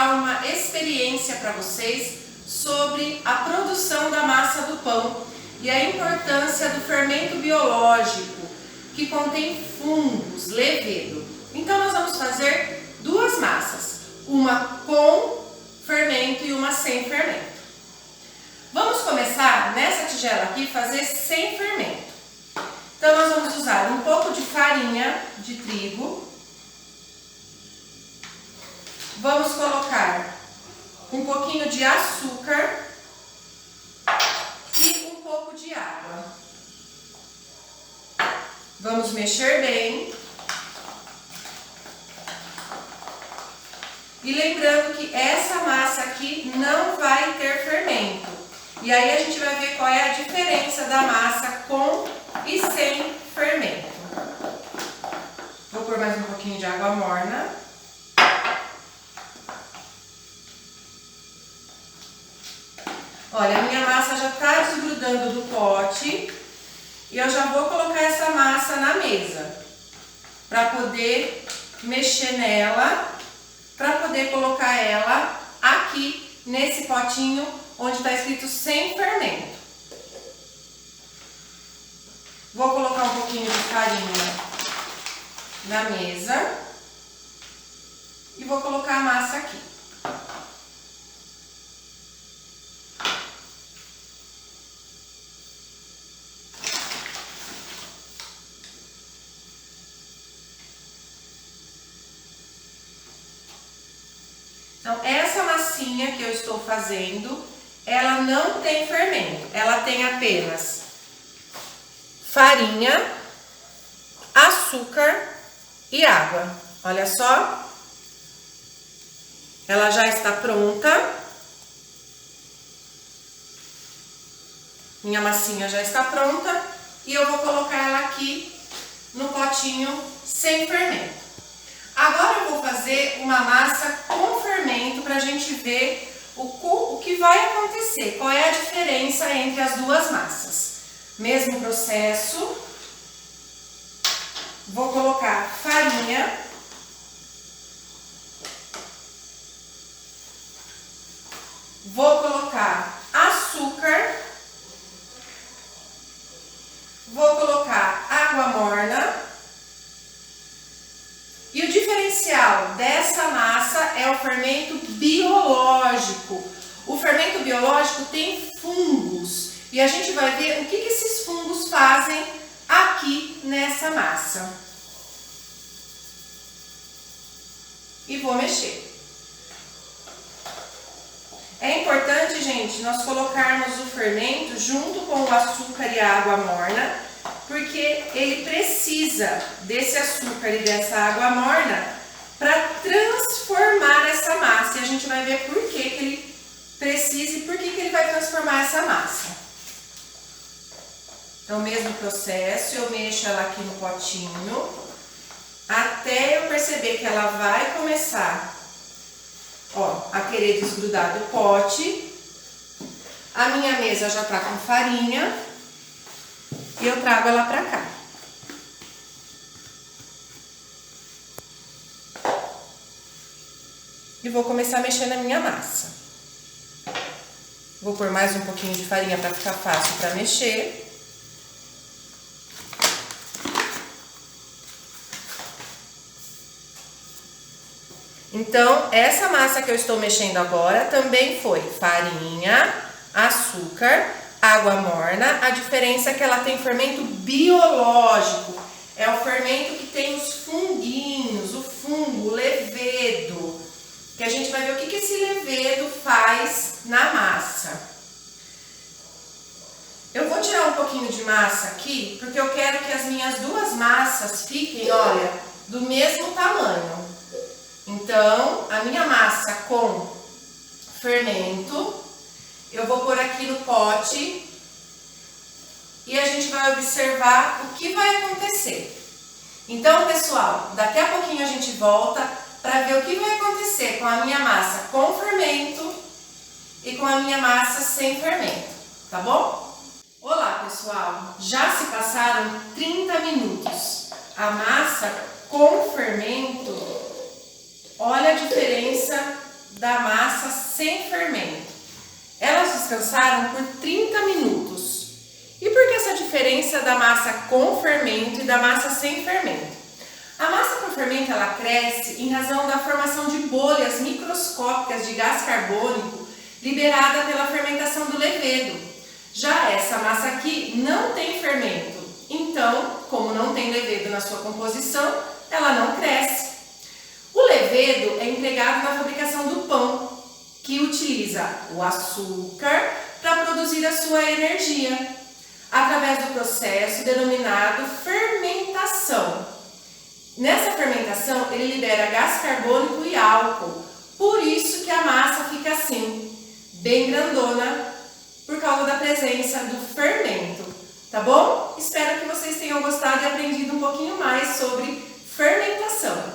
passar uma experiência para vocês sobre a produção da massa do pão e a importância do fermento biológico que contém fungos, levedo. Então nós vamos fazer duas massas, uma com fermento e uma sem fermento. Vamos começar nessa tigela aqui fazer sem fermento. Então nós vamos usar um pouco de farinha de trigo. Vamos colocar um pouquinho de açúcar e um pouco de água. Vamos mexer bem. E lembrando que essa massa aqui não vai ter fermento. E aí a gente vai ver qual é a diferença da massa com e sem fermento. Vou pôr mais um pouquinho de água morna. Olha, a minha massa já está desgrudando do pote e eu já vou colocar essa massa na mesa para poder mexer nela, para poder colocar ela aqui nesse potinho onde está escrito sem fermento. Vou colocar um pouquinho de farinha na mesa e vou colocar a massa aqui. Então, essa massinha que eu estou fazendo, ela não tem fermento, ela tem apenas farinha, açúcar e água. Olha só, ela já está pronta. Minha massinha já está pronta e eu vou colocar ela aqui no potinho sem fermento. Agora eu vou fazer uma massa com fermento para a gente ver o que vai acontecer, qual é a diferença entre as duas massas. Mesmo processo, vou colocar farinha, vou colocar açúcar, vou colocar água morna. E o diferencial dessa massa é o fermento biológico. O fermento biológico tem fungos e a gente vai ver o que esses fungos fazem aqui nessa massa. E vou mexer. É importante, gente, nós colocarmos o fermento junto com o açúcar e a água morna, porque ele precisa desse açúcar e dessa água morna para transformar essa massa. E a gente vai ver por que ele precisa e por que ele vai transformar essa massa. Então, mesmo processo, eu mexo ela aqui no potinho, até eu perceber que ela vai começar, ó, a querer desgrudar do pote. A minha mesa já tá com farinha. E eu trago ela pra cá. E vou começar a mexer na minha massa. Vou pôr mais um pouquinho de farinha para ficar fácil para mexer. Então, essa massa que eu estou mexendo agora também foi farinha, açúcar, água morna. A diferença é que ela tem fermento biológico. É o fermento que tem os funguinhos, o fungo, o levedo. Que a gente vai ver o que esse levedo faz na massa. Eu vou tirar um pouquinho de massa aqui, porque eu quero que as minhas duas massas fiquem, olha, do mesmo tamanho. Então, a minha massa com fermento, eu vou pôr aqui no pote e a gente vai observar o que vai acontecer. Então, pessoal, daqui a pouquinho a gente volta para ver o que vai acontecer com a minha massa com fermento e com a minha massa sem fermento, tá bom? Olá, pessoal! Já se passaram 30 minutos. A massa com fermento, olha a diferença da massa sem fermento. Elas descansaram por 30 minutos. E por que essa diferença da massa com fermento e da massa sem fermento? A massa com fermento ela cresce em razão da formação de bolhas microscópicas de gás carbônico liberada pela fermentação do levedo. Já essa massa aqui não tem fermento, então, como não tem levedo na sua composição, ela não cresce. O levedo é empregado na fabricação do pão, que utiliza o açúcar para produzir a sua energia, através do processo denominado fermentação. Nessa fermentação, ele libera gás carbônico e álcool, por isso que a massa fica assim, bem grandona, por causa da presença do fermento, tá bom? Espero que vocês tenham gostado e aprendido um pouquinho mais sobre fermentação.